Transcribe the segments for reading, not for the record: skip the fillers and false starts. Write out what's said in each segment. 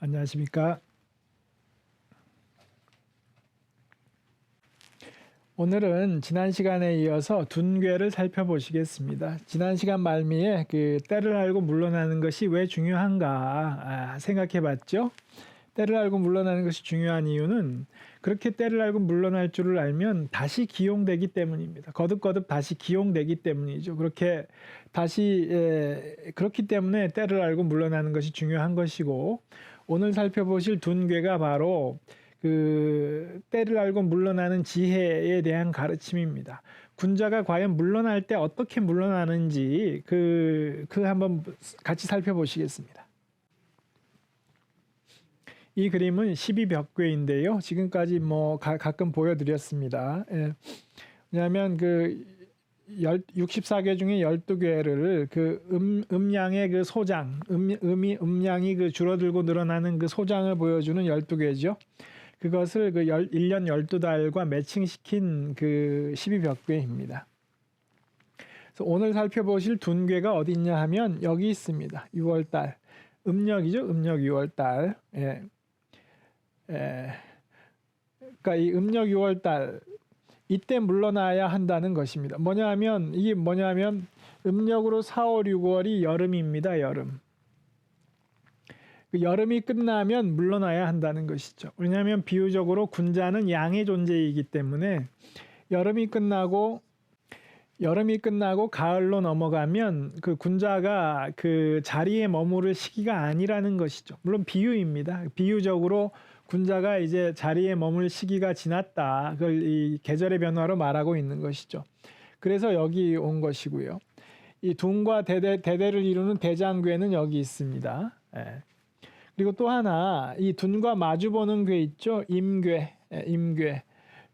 안녕하십니까. 오늘은 지난 시간에 이어서 둔괴를 살펴보시겠습니다. 지난 시간 말미에 때를 알고 물러나는 것이 왜 중요한가 생각해 봤죠. 때를 알고 물러나는 것이 중요한 이유는 그렇게 때를 알고 물러날 줄을 알면 다시 기용되기 때문입니다. 거듭거듭 다시 기용되기 때문이죠. 그렇기 때문에 때를 알고 물러나는 것이 중요한 것이고, 오늘 살펴보실 둔괴가 바로 때를 알고 물러나는 지혜에 대한 가르침입니다. 군자가 과연 물러날 때 어떻게 물러나는지 한번 같이 살펴보시겠습니다. 이 그림은 12벽궤인데요. 지금까지 가끔 보여드렸습니다. 왜냐하면 64궤 중에 12궤를 음양의 소장, 음양이 줄어들고 늘어나는 소장을 보여주는 12궤죠. 그것을 1년 12달과 매칭시킨 12벽궤입니다. 그래서 오늘 살펴보실 둔괴가 어디 있냐 하면 여기 있습니다. 6월달. 음력이죠. 음력 6월달. 그러니까 이 음력 6월달 이때 물러나야 한다는 것입니다. 이게 뭐냐면 음력으로 4, 5, 6월이 여름입니다. 여름. 여름이 끝나면 물러나야 한다는 것이죠. 왜냐하면 비유적으로 군자는 양의 존재이기 때문에 여름이 끝나고 가을로 넘어가면 군자가 자리에 머무를 시기가 아니라는 것이죠. 물론 비유입니다. 비유적으로 군자가 이제 자리에 머물 시기가 지났다. 그걸 이 계절의 변화로 말하고 있는 것이죠. 그래서 여기 온 것이고요. 이 둔과 대대를 이루는 대장괴는 여기 있습니다. 그리고 또 하나, 이 둔과 마주보는 괴 있죠? 임괴.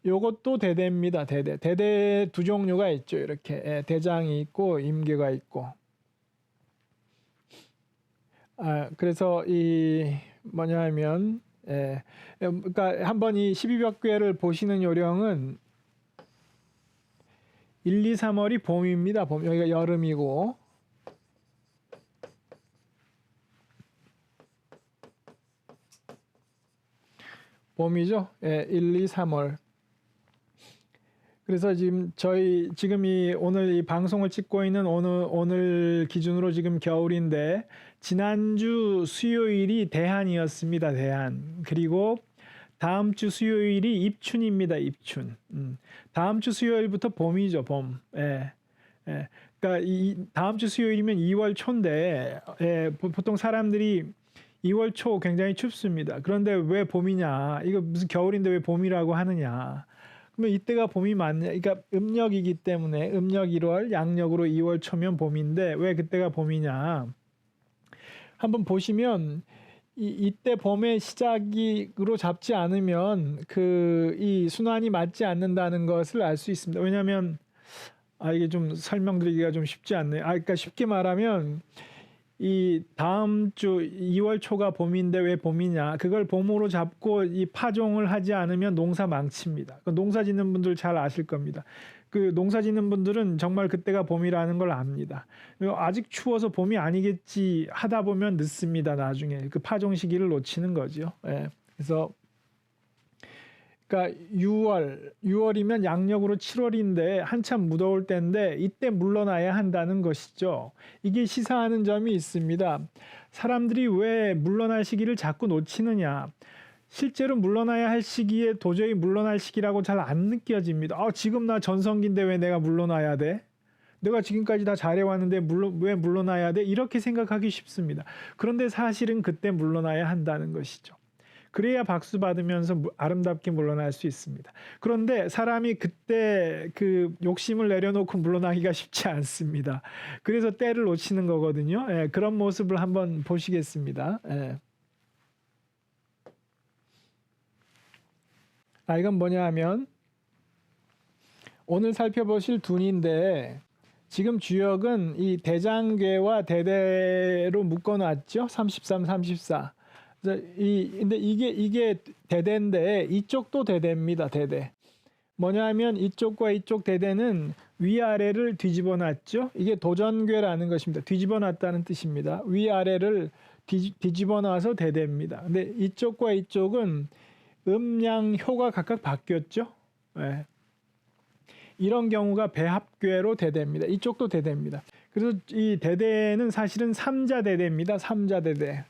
요것도 대대입니다. 대대 두 종류가 있죠. 이렇게 대장이 있고 임괴가 있고. 그래서 그러니까 한번 이 12벽궤를 보시는 요령은 1, 2, 3월이 봄입니다. 봄. 여기가 여름이고. 봄이죠. 1, 2, 3월. 그래서 오늘 이 방송을 찍고 있는 오늘 기준으로 지금 겨울인데, 지난주 수요일이 대한이었습니다. 대한. 그리고 다음 주 수요일이 입춘입니다. 입춘. 다음 주 수요일부터 봄이죠. 봄. 그러니까 다음 주 수요일이면 2월 초인데, 보통 사람들이 2월 초 굉장히 춥습니다. 그런데 왜 봄이냐? 이거 무슨 겨울인데 왜 봄이라고 하느냐? 그러면 이때가 봄이 맞냐? 그러니까 음력이기 때문에 음력 1월, 양력으로 2월 초면 봄인데 왜 그때가 봄이냐? 한번 보시면 이때 봄의 시작으로 잡지 않으면 이 순환이 맞지 않는다는 것을 알 수 있습니다. 왜냐하면 이게 좀 설명드리기가 좀 쉽지 않네요. 그러니까 쉽게 말하면 이 다음 주 2월 초가 봄인데 왜 봄이냐? 그걸 봄으로 잡고 이 파종을 하지 않으면 농사 망칩니다. 농사 짓는 분들 잘 아실 겁니다. 농사 짓는 분들은 정말 그때가 봄이라는 걸 압니다. 아직 추워서 봄이 아니겠지 하다 보면 늦습니다. 나중에 파종 시기를 놓치는 거죠. 그래서 그러니까 6월이면 양력으로 7월인데 한참 무더울 때인데 이때 물러나야 한다는 것이죠. 이게 시사하는 점이 있습니다. 사람들이 왜 물러날 시기를 자꾸 놓치느냐. 실제로 물러나야 할 시기에 도저히 물러날 시기라고 잘 안 느껴집니다. 지금 나 전성기인데 왜 내가 물러나야 돼? 내가 지금까지 다 잘해왔는데 왜 물러나야 돼? 이렇게 생각하기 쉽습니다. 그런데 사실은 그때 물러나야 한다는 것이죠. 그래야 박수 받으면서 아름답게 물러날 수 있습니다. 그런데 사람이 그때 욕심을 내려놓고 물러나기가 쉽지 않습니다. 그래서 때를 놓치는 거거든요. 그런 모습을 한번 보시겠습니다. 이건 뭐냐 하면 오늘 살펴보실 둔인데 지금 주역은 이 대장괴와 대대로 묶어놨죠. 33, 34. 근데 이게 대대인데 이쪽도 대대입니다. 대대. 뭐냐 하면 이쪽과 이쪽 대대는 위아래를 뒤집어 놨죠. 이게 도전괴라는 것입니다. 뒤집어 놨다는 뜻입니다. 위아래를 뒤집어 놔서 대대입니다. 근데 이쪽과 이쪽은 음양효가 각각 바뀌었죠. 예. 이런 경우가 배합괴로 대대입니다. 이쪽도 대대입니다. 그래서 이 대대는 사실은 삼자대대입니다. 삼자대대.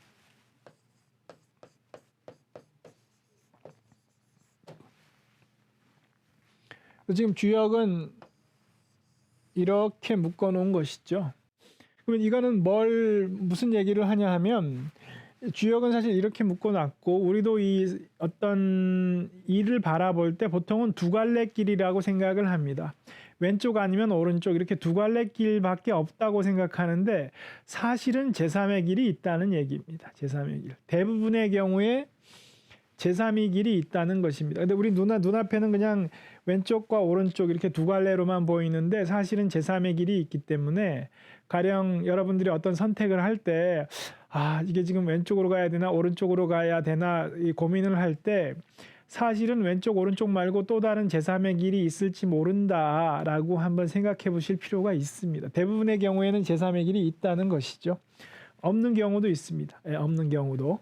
지금 주역은 이렇게 묶어 놓은 것이죠. 그러면 이거는 무슨 얘기를 하냐 하면, 주역은 사실 이렇게 묶어 놨고, 우리도 이 어떤 일을 바라볼 때 보통은 두 갈래 길이라고 생각을 합니다. 왼쪽 아니면 오른쪽 이렇게 두 갈래 길밖에 없다고 생각하는데, 사실은 제3의 길이 있다는 얘기입니다. 제3의 길. 대부분의 경우에 제3의 길이 있다는 것입니다. 근데 우리 눈앞에는 그냥 왼쪽과 오른쪽 이렇게 두 갈래로만 보이는데, 사실은 제3의 길이 있기 때문에, 가령 여러분들이 어떤 선택을 할 때 이게 지금 왼쪽으로 가야 되나 오른쪽으로 가야 되나 이 고민을 할 때, 사실은 왼쪽 오른쪽 말고 또 다른 제3의 길이 있을지 모른다라고 한번 생각해 보실 필요가 있습니다. 대부분의 경우에는 제3의 길이 있다는 것이죠. 없는 경우도 있습니다. 없는 경우도.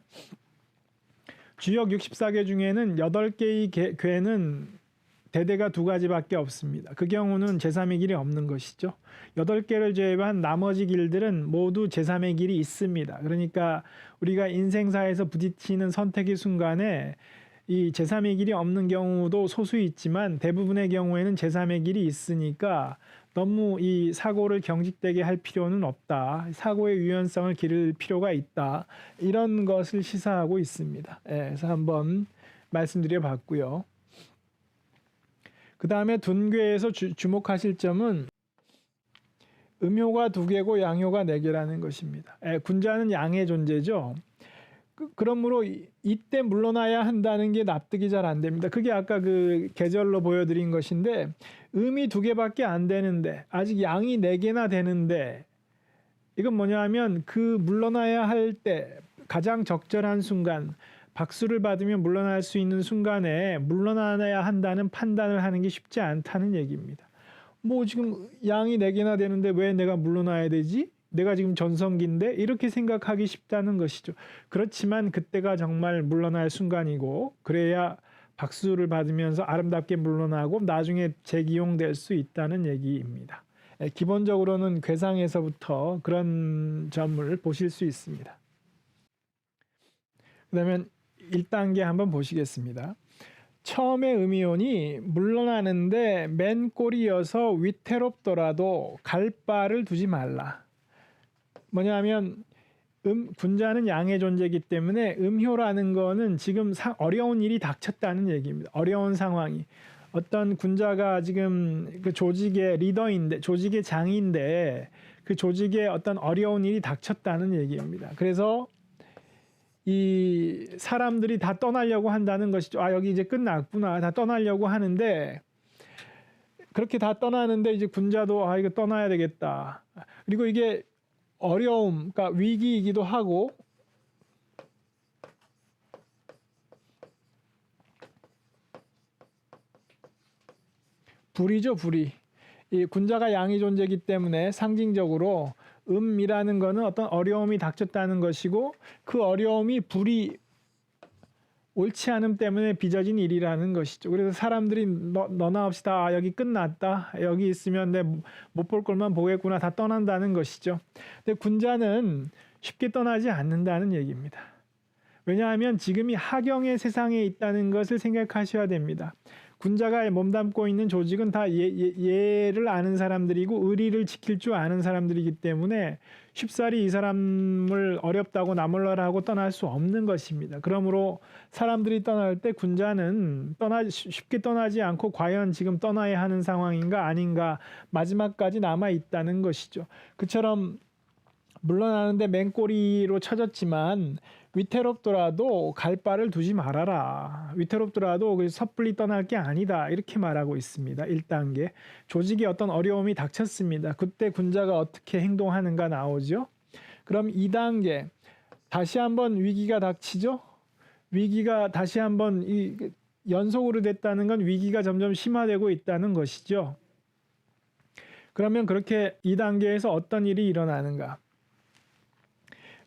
주역 64개 중에는 8개의 궤는 대대가 두 가지밖에 없습니다. 그 경우는 제3의 길이 없는 것이죠. 8개를 제외한 나머지 길들은 모두 제3의 길이 있습니다. 그러니까 우리가 인생사에서 부딪히는 선택의 순간에 이 제3의 길이 없는 경우도 소수 있지만, 대부분의 경우에는 제3의 길이 있으니까 너무 이 사고를 경직되게 할 필요는 없다. 사고의 유연성을 기를 필요가 있다. 이런 것을 시사하고 있습니다. 그래서 한번 말씀드려 봤고요. 그 다음에 둔괴에서 주목하실 점은 음효가 2개고 양효가 4개라는 것입니다. 군자는 양의 존재죠. 그러므로 이때 물러나야 한다는 게 납득이 잘 안 됩니다. 그게 아까 그 계절로 보여드린 것인데, 음이 2개밖에 안 되는데, 아직 양이 4개나 되는데, 이건 뭐냐 하면 그 물러나야 할 때 가장 적절한 순간, 박수를 받으면 물러날 수 있는 순간에 물러나야 한다는 판단을 하는 게 쉽지 않다는 얘기입니다. 지금 양이 4개나 되는데 왜 내가 물러나야 되지? 내가 지금 전성기인데? 이렇게 생각하기 쉽다는 것이죠. 그렇지만 그때가 정말 물러날 순간이고, 그래야 박수를 받으면서 아름답게 물러나고 나중에 재기용될 수 있다는 얘기입니다. 기본적으로는 괴상에서부터 그런 점을 보실 수 있습니다. 그러면 1단계 한번 보시겠습니다. 처음에 음이온이 물러나는데 맨 꼴이어서 위태롭더라도 갈 바를 두지 말라. 뭐냐면 군자는 양의 존재이기 때문에 음효라는 거는 지금 어려운 일이 닥쳤다는 얘기입니다. 어려운 상황이. 어떤 군자가 지금 그 조직의 리더인데, 조직의 장인데, 그 조직에 어떤 어려운 일이 닥쳤다는 얘기입니다. 그래서 이 사람들이 다 떠나려고 한다는 것이죠. 여기 이제 끝났구나. 다 떠나려고 하는데, 그렇게 다 떠나는데 이제 군자도 이거 떠나야 되겠다. 그리고 이게 어려움, 그러니까 위기이기도 하고, 불이죠, 불이. 이 군자가 양의 존재이기 때문에 상징적으로 음이라는 것은 어떤 어려움이 닥쳤다는 것이고, 그 어려움이 불이 옳지 않음 때문에 빚어진 일이라는 것이죠. 그래서 사람들이 너나 없이 다 여기 끝났다. 여기 있으면 내 못 볼 것만 보겠구나. 다 떠난다는 것이죠. 근데 군자는 쉽게 떠나지 않는다는 얘기입니다. 왜냐하면 지금이 하경의 세상에 있다는 것을 생각하셔야 됩니다. 군자가 몸담고 있는 조직은 다 예를 아는 사람들이고 의리를 지킬 줄 아는 사람들이기 때문에 쉽사리 이 사람을 어렵다고 나몰라라 하고 떠날 수 없는 것입니다. 그러므로 사람들이 떠날 때 군자는 쉽게 떠나지 않고 과연 지금 떠나야 하는 상황인가 아닌가 마지막까지 남아 있다는 것이죠. 그처럼 물러나는데 맨꼬리로 쳐졌지만 위태롭더라도 갈 바를 두지 말아라. 위태롭더라도 섣불리 떠날 게 아니다. 이렇게 말하고 있습니다. 1단계. 조직에 어떤 어려움이 닥쳤습니다. 그때 군자가 어떻게 행동하는가 나오죠. 그럼 2단계. 다시 한번 위기가 닥치죠. 위기가 다시 한번 연속으로 됐다는 건 위기가 점점 심화되고 있다는 것이죠. 그러면 그렇게 2단계에서 어떤 일이 일어나는가.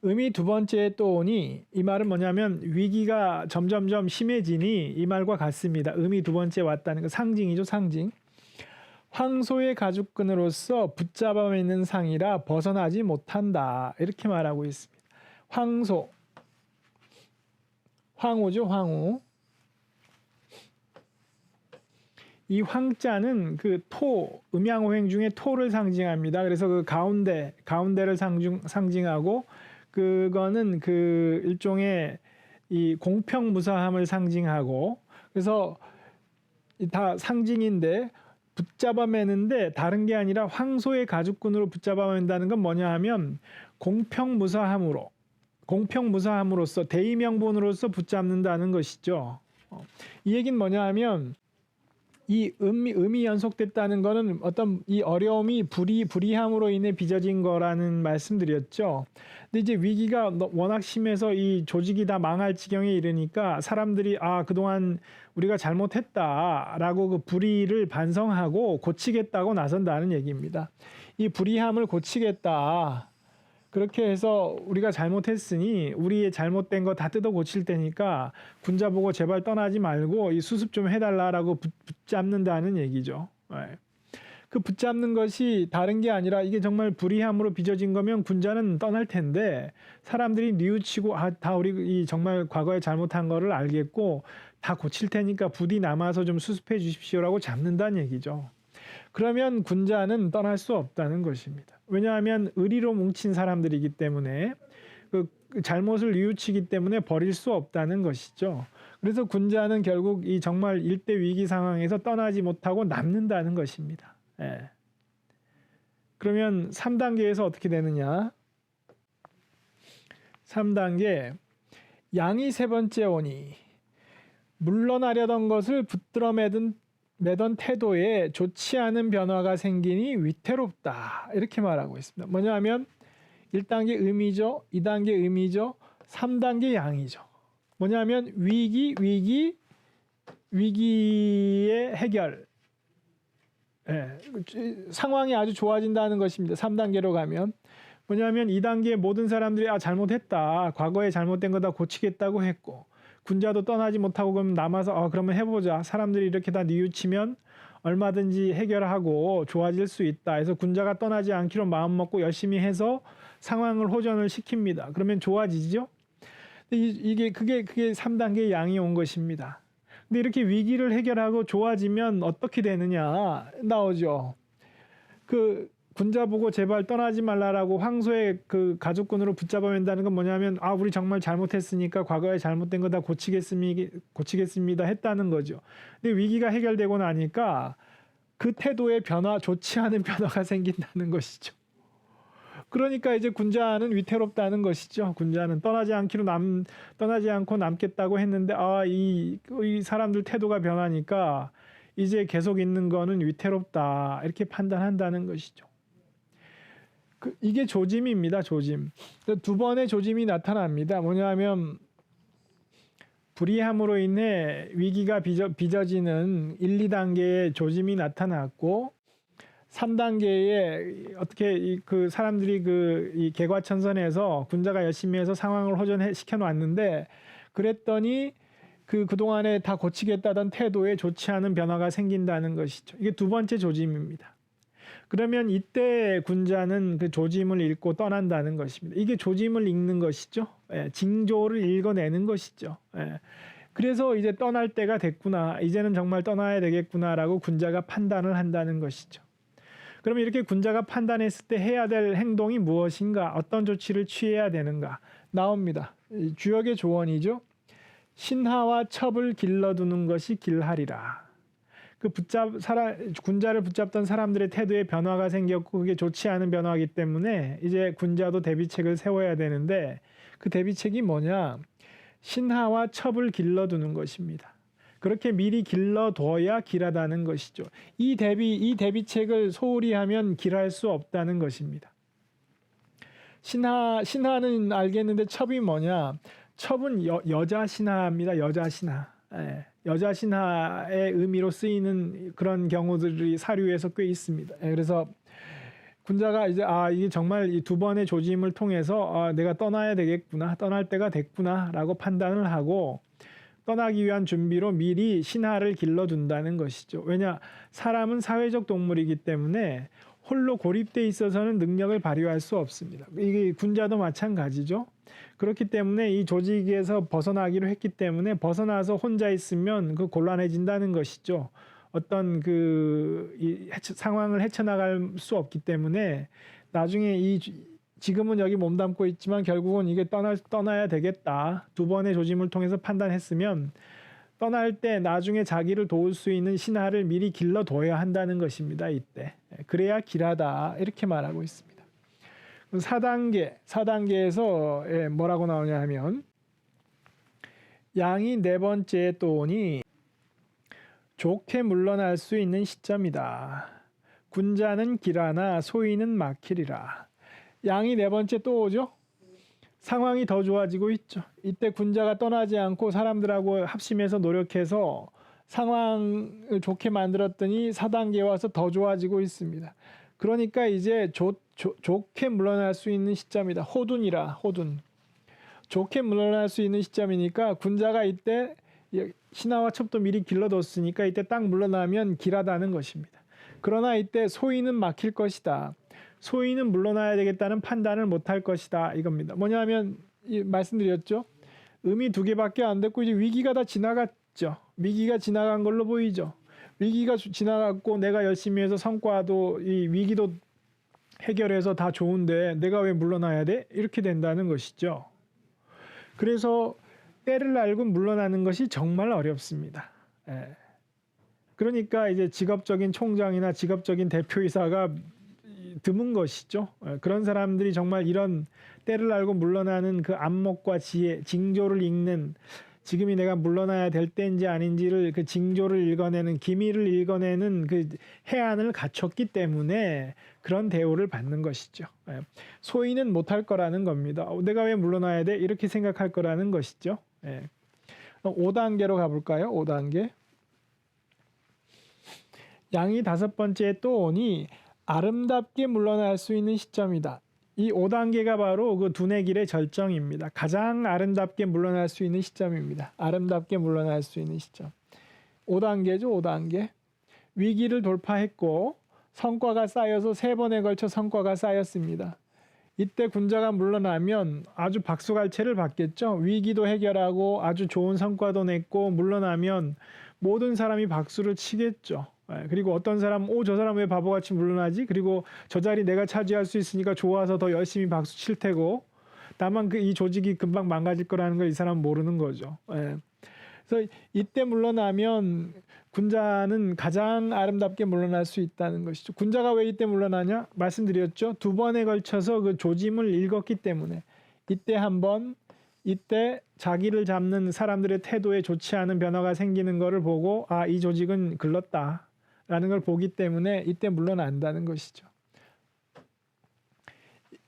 음이 두 번째에 또 오니 이 말은 뭐냐면 위기가 점점점 심해지니 이 말과 같습니다. 음이 두 번째 왔다는 거 상징이죠, 상징. 황소의 가죽끈으로서 붙잡아 매는 상이라 벗어나지 못한다. 이렇게 말하고 있습니다. 황소, 황후죠, 황후. 이 황자는 그 토, 음양오행 중에 토를 상징합니다. 그래서 그 가운데를 상징하고 그거는 그 일종의 이 공평무사함을 상징하고 그래서 다 상징인데 붙잡아 매는데 다른 게 아니라 황소의 가죽끈으로 붙잡아 맨다는 건 뭐냐 하면 공평무사함으로써 대의명분으로서 붙잡는다는 것이죠. 이 얘기는 뭐냐 하면 이 음이 연속됐다는 거는 어떤 이 어려움이 불이함으로 인해 빚어진 거라는 말씀드렸죠. 근데 이제 위기가 워낙 심해서 이 조직이 다 망할 지경에 이르니까 사람들이 그동안 우리가 잘못했다라고 그 불의를 반성하고 고치겠다고 나선다는 얘기입니다. 이 불이함을 고치겠다. 그렇게 해서 우리가 잘못했으니 우리의 잘못된 거 다 뜯어 고칠 테니까 군자 보고 제발 떠나지 말고 이 수습 좀 해달라라고 붙잡는다는 얘기죠. 그 붙잡는 것이 다른 게 아니라 이게 정말 불의함으로 빚어진 거면 군자는 떠날 텐데 사람들이 뉘우치고 다 우리 정말 과거에 잘못한 거를 알겠고 다 고칠 테니까 부디 남아서 좀 수습해 주십시오라고 잡는다는 얘기죠. 그러면 군자는 떠날 수 없다는 것입니다. 왜냐하면 의리로 뭉친 사람들이기 때문에 그 잘못을 뉘우치기 때문에 버릴 수 없다는 것이죠. 그래서 군자는 결국 이 정말 일대 위기 상황에서 떠나지 못하고 남는다는 것입니다. 그러면 3단계에서 어떻게 되느냐? 3단계 양이 세 번째 오니 물러나려던 것을 붙들어 매던 태도에 좋지 않은 변화가 생기니 위태롭다. 이렇게 말하고 있습니다. 뭐냐 하면 1단계 음이죠. 2단계 음이죠. 3단계 양이죠. 뭐냐 하면 위기의 해결. 상황이 아주 좋아진다는 것입니다. 3단계로 가면. 뭐냐면 2단계 모든 사람들이 잘못했다. 과거에 잘못된 거 다 고치겠다고 했고 군자도 떠나지 못하고 그럼 남아서 그러면 해보자. 사람들이 이렇게 다 뉘우치면 얼마든지 해결하고 좋아질 수 있다. 해서 군자가 떠나지 않기로 마음먹고 열심히 해서 상황을 호전을 시킵니다. 그러면 좋아지죠? 그게 3단계 양이 온 것입니다. 근데 이렇게 위기를 해결하고 좋아지면 어떻게 되느냐 나오죠. 그 군자 보고 제발 떠나지 말라라고 황소의 그 가죽끈으로 붙잡아 맨다는 건 뭐냐면 우리 정말 잘못했으니까 과거에 잘못된 거 다 고치겠습니다 했다는 거죠. 근데 위기가 해결되고 나니까 그 태도의 좋지 않은 변화가 생긴다는 것이죠. 그러니까 이제 군자는 위태롭다는 것이죠. 군자는 떠나지 않고 남겠다고 했는데 이 사람들 태도가 변하니까 이제 계속 있는 거는 위태롭다 이렇게 판단한다는 것이죠. 이게 조짐입니다. 조짐. 두 번의 조짐이 나타납니다. 뭐냐면 불이함으로 인해 위기가 빚어지는 1, 2단계의 조짐이 나타났고 3단계에 어떻게 그 사람들이 이 개과천선에서 군자가 열심히 해서 상황을 호전시켜 놨는데 그랬더니 그동안에 다 고치겠다던 태도에 좋지 않은 변화가 생긴다는 것이죠. 이게 두 번째 조짐입니다. 그러면 이때 군자는 그 조짐을 읽고 떠난다는 것입니다. 이게 조짐을 읽는 것이죠. 징조를 읽어내는 것이죠. 그래서 이제 떠날 때가 됐구나. 이제는 정말 떠나야 되겠구나라고 군자가 판단을 한다는 것이죠. 그러면 이렇게 군자가 판단했을 때 해야 될 행동이 무엇인가? 어떤 조치를 취해야 되는가? 나옵니다. 주역의 조언이죠. 신하와 첩을 길러두는 것이 길하리라. 군자를 붙잡던 사람들의 태도에 변화가 생겼고 그게 좋지 않은 변화이기 때문에 이제 군자도 대비책을 세워야 되는데 그 대비책이 뭐냐? 신하와 첩을 길러두는 것입니다. 그렇게 미리 길러둬야 길하다는 것이죠. 이 대비책을 소홀히 하면 길할 수 없다는 것입니다. 신하는 알겠는데 첩이 뭐냐? 첩은 여자 신하입니다. 여자 신하. 여자 신하의 의미로 쓰이는 그런 경우들이 사료에서 꽤 있습니다. 그래서 군자가 이제 이게 정말 이 두 번의 조짐을 통해서 내가 떠나야 되겠구나, 떠날 때가 됐구나라고 판단을 하고 떠나기 위한 준비로 미리 신하를 길러둔다는 것이죠. 왜냐, 사람은 사회적 동물이기 때문에 홀로 고립돼 있어서는 능력을 발휘할 수 없습니다. 이게 군자도 마찬가지죠. 그렇기 때문에 이 조직에서 벗어나기로 했기 때문에 벗어나서 혼자 있으면 그 곤란해진다는 것이죠. 어떤 상황을 헤쳐나갈 수 없기 때문에 나중에 지금은 여기 몸담고 있지만 결국은 이게 떠나야 되겠다. 두 번의 조짐을 통해서 판단했으면 떠날 때 나중에 자기를 도울 수 있는 신하를 미리 길러둬야 한다는 것입니다. 이때. 그래야 길하다. 이렇게 말하고 있습니다. 4단계에서 뭐라고 나오냐 하면 양이 네 번째에 또 오니 좋게 물러날 수 있는 시점이다. 군자는 길하나 소인은 막히리라. 양이 네 번째 또 오죠. 상황이 더 좋아지고 있죠. 이때 군자가 떠나지 않고 사람들하고 합심해서 노력해서 상황을 좋게 만들었더니 4단계에 와서 더 좋아지고 있습니다. 그러니까 이제 좋게 물러날 수 있는 시점이다. 호둔. 좋게 물러날 수 있는 시점이니까 군자가 이때 신하와 첩도 미리 길러뒀으니까 이때 딱 물러나면 길하다는 것입니다. 그러나 이때 소인은 막힐 것이다. 소인은 물러나야 되겠다는 판단을 못할 것이다. 이겁니다. 뭐냐면 말씀드렸죠. 음이 두 개밖에 안 됐고 이제 위기가 다 지나갔죠. 위기가 지나간 걸로 보이죠. 위기가 지나갔고 내가 열심히 해서 성과도 이 위기도 해결해서 다 좋은데 내가 왜 물러나야 돼? 이렇게 된다는 것이죠. 그래서 때를 알고 물러나는 것이 정말 어렵습니다. 그러니까 이제 직업적인 총장이나 직업적인 대표이사가 드문 것이죠. 그런 사람들이 정말 이런 때를 알고 물러나는 그 안목과 지혜, 징조를 읽는 지금이 내가 물러나야 될 때인지 아닌지를 그 징조를 읽어내는 기미를 읽어내는 그 해안을 갖췄기 때문에 그런 대우를 받는 것이죠. 소인은 못할 거라는 겁니다. 내가 왜 물러나야 돼? 이렇게 생각할 거라는 것이죠. 5단계로 가볼까요? 5단계. 양이 다섯 번째에 또 오니 아름답게 물러날 수 있는 시점이다. 이 5단계가 바로 그 두뇌 길의 절정입니다. 가장 아름답게 물러날 수 있는 시점입니다. 아름답게 물러날 수 있는 시점. 5단계죠, 5단계. 위기를 돌파했고 성과가 쌓여서 3번에 걸쳐 성과가 쌓였습니다. 이때 군자가 물러나면 아주 박수갈채를 받겠죠. 위기도 해결하고 아주 좋은 성과도 냈고 물러나면 모든 사람이 박수를 치겠죠. 그리고 어떤 사람, 저 사람 왜 바보같이 물러나지? 그리고 저 자리 내가 차지할 수 있으니까 좋아서 더 열심히 박수 칠 테고 다만 이 조직이 금방 망가질 거라는 걸 이 사람은 모르는 거죠. 그래서 이때 물러나면 군자는 가장 아름답게 물러날 수 있다는 것이죠. 군자가 왜 이때 물러나냐? 말씀드렸죠. 2번에 걸쳐서 그 조짐을 읽었기 때문에 이때 한 번, 이때 자기를 잡는 사람들의 태도에 좋지 않은 변화가 생기는 것을 보고 이 조직은 글렀다 라는 걸 보기 때문에 이때 물러난다는 것이죠.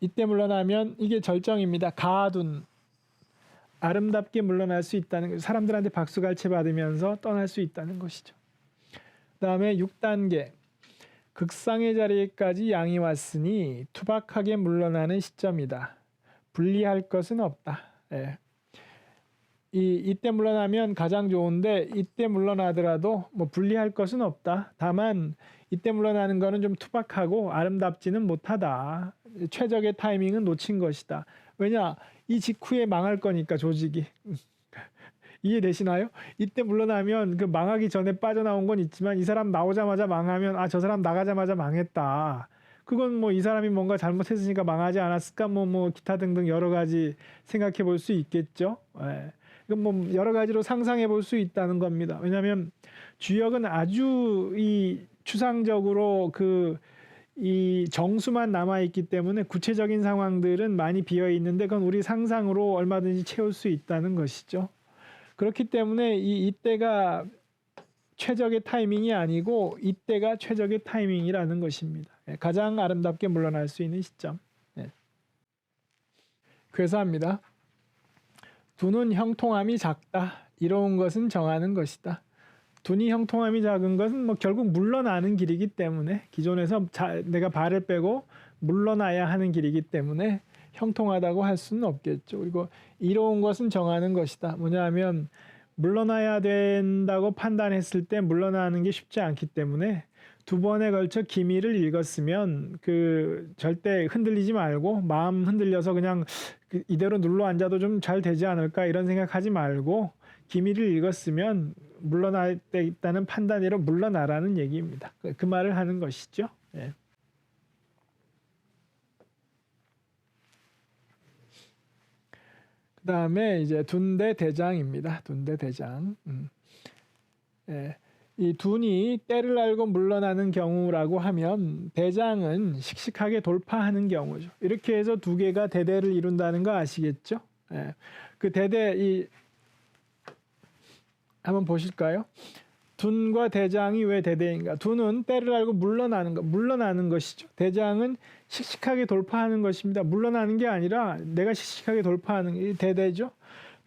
이때 물러나면 이게 절정입니다. 가둔. 아름답게 물러날 수 있다는 것, 사람들한테 박수갈채 받으면서 떠날 수 있다는 것이죠. 그 다음에 6단계. 극상의 자리에까지 양이 왔으니 투박하게 물러나는 시점이다. 분리할 것은 없다. 이때 물러나면 가장 좋은데 이때 물러나더라도 뭐 분리할 것은 없다. 다만 이때 물러나는 거는 좀 투박하고 아름답지는 못하다. 최적의 타이밍은 놓친 것이다. 왜냐? 이 직후에 망할 거니까 조직이. 이해되시나요? 이때 물러나면 그 망하기 전에 빠져나온 건 있지만 이 사람 나오자마자 망하면 저 사람 나가자마자 망했다. 그건 뭐 이 사람이 뭔가 잘못했으니까 망하지 않았을까 뭐 기타 등등 여러 가지 생각해 볼 수 있겠죠. 이건 뭐 여러 가지로 상상해 볼 수 있다는 겁니다. 왜냐하면 주역은 아주 이 추상적으로 이 정수만 남아 있기 때문에 구체적인 상황들은 많이 비어 있는데 그건 우리 상상으로 얼마든지 채울 수 있다는 것이죠. 그렇기 때문에 이때가 최적의 타이밍이 아니고 이때가 최적의 타이밍이라는 것입니다. 가장 아름답게 물러날 수 있는 시점. 괴사합니다. 두는 형통함이 작다. 이로운 것은 정하는 것이다. 둔이 형통함이 작은 것은 뭐 결국 물러나는 길이기 때문에 기존에서 내가 발을 빼고 물러나야 하는 길이기 때문에 형통하다고 할 수는 없겠죠. 그리고 이로운 것은 정하는 것이다. 뭐냐하면 물러나야 된다고 판단했을 때 물러나는 게 쉽지 않기 때문에 두 번에 걸쳐 기미를 읽었으면 절대 흔들리지 말고 마음 흔들려서 그냥 이대로 눌러 앉아도 좀 잘 되지 않을까 이런 생각하지 말고 기미를 읽었으면 물러날 때 있다는 판단으로 물러나라는 얘기입니다. 그 말을 하는 것이죠. 예. 그 다음에 이제 둔대 대장입니다. 둔대 대장. 예. 이 둔이 때를 알고 물러나는 경우라고 하면 대장은 씩씩하게 돌파하는 경우죠. 이렇게 해서 두 개가 대대를 이룬다는 거 아시겠죠? 예. 그 대대 한번 보실까요? 둔과 대장이 왜 대대인가? 둔은 때를 알고 물러나는 것이죠. 대장은 씩씩하게 돌파하는 것입니다. 물러나는 게 아니라 내가 씩씩하게 돌파하는 게 대대죠.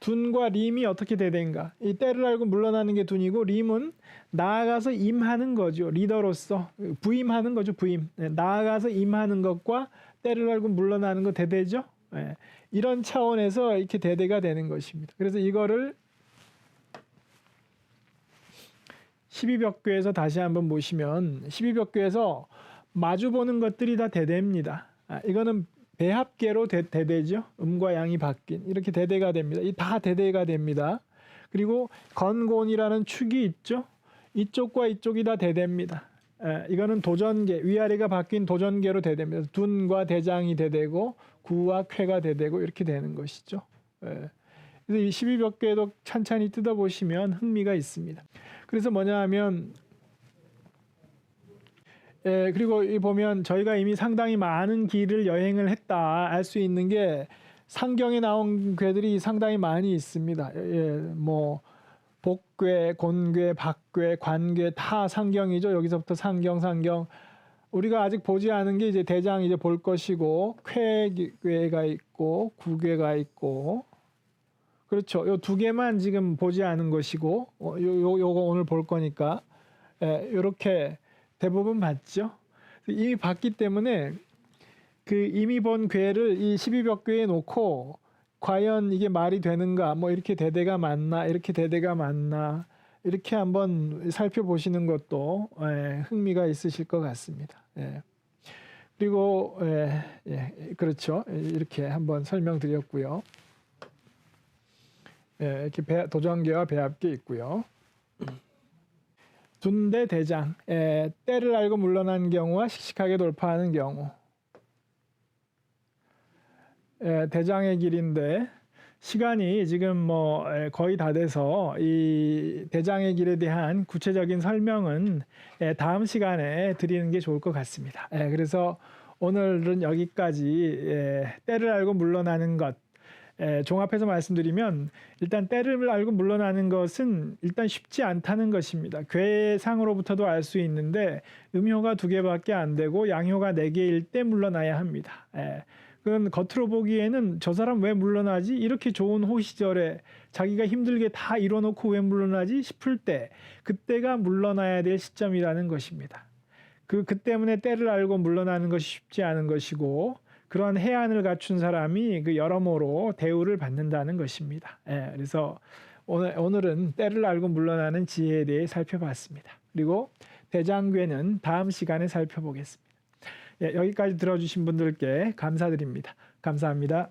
둔과 림이 어떻게 대대인가? 이 때를 알고 물러나는 게 둔이고 림은 나아가서 임하는 거죠. 리더로서 부임하는 거죠. 부임. 네, 나아가서 임하는 것과 때를 알고 물러나는 거 대대죠. 네, 이런 차원에서 이렇게 대대가 되는 것입니다. 그래서 이거를 12벽교에서 다시 한번 보시면 12벽교에서 마주보는 것들이 다 대대입니다. 이거는 배합계로 대대죠. 음과 양이 바뀐 이렇게 대대가 됩니다. 이 다 대대가 됩니다. 그리고 건곤이라는 축이 있죠. 이쪽과 이쪽이 다 대대입니다. 이거는 도전계, 위아래가 바뀐 도전계로 대대입니다. 둔과 대장이 대대고 구와 쾌가 대대고 이렇게 되는 것이죠. 그래서 이 12벽교에도 찬찬히 뜯어보시면 흥미가 있습니다. 그래서 뭐냐 하면 그리고 이 보면 저희가 이미 상당히 많은 길을 여행을 했다 알 수 있는 게 상경에 나온 궤들이 상당히 많이 있습니다. 뭐 복궤, 곤궤, 박궤, 관궤 다 상경이죠. 여기서부터 상경. 우리가 아직 보지 않은 게 이제 대장 이제 볼 것이고 쾌궤가 있고 구궤가 있고 그렇죠. 요 두 개만 지금 보지 않은 것이고 요거 오늘 볼 거니까 요렇게 대부분 봤죠. 이미 봤기 때문에 이미 본 궤를 이 12벽궤에 놓고 과연 이게 말이 되는가 뭐 이렇게 대대가 맞나 이렇게 대대가 맞나 이렇게 한번 살펴보시는 것도 흥미가 있으실 것 같습니다. 그리고 그렇죠. 이렇게 한번 설명드렸고요. 이렇게 도전계와 배합계 있고요. 둔대 대장, 때를 알고 물러난 경우와 씩씩하게 돌파하는 경우. 대장의 길인데 시간이 지금 뭐 거의 다 돼서 이 대장의 길에 대한 구체적인 설명은 다음 시간에 드리는 게 좋을 것 같습니다. 그래서 오늘은 여기까지 때를 알고 물러나는 것. 종합해서 말씀드리면 일단 때를 알고 물러나는 것은 일단 쉽지 않다는 것입니다. 궤상으로부터도 알 수 있는데 음효가 2개밖에 안 되고 양효가 4개일 때 물러나야 합니다. 그건 겉으로 보기에는 저 사람 왜 물러나지? 이렇게 좋은 호시절에 자기가 힘들게 다 이뤄놓고 왜 물러나지? 싶을 때 그때가 물러나야 될 시점이라는 것입니다. 그 때문에 때를 알고 물러나는 것이 쉽지 않은 것이고 그러한 해안을 갖춘 사람이 여러모로 대우를 받는다는 것입니다. 그래서 오늘은 때를 알고 물러나는 지혜에 대해 살펴봤습니다. 그리고 대장궤는 다음 시간에 살펴보겠습니다. 여기까지 들어주신 분들께 감사드립니다. 감사합니다.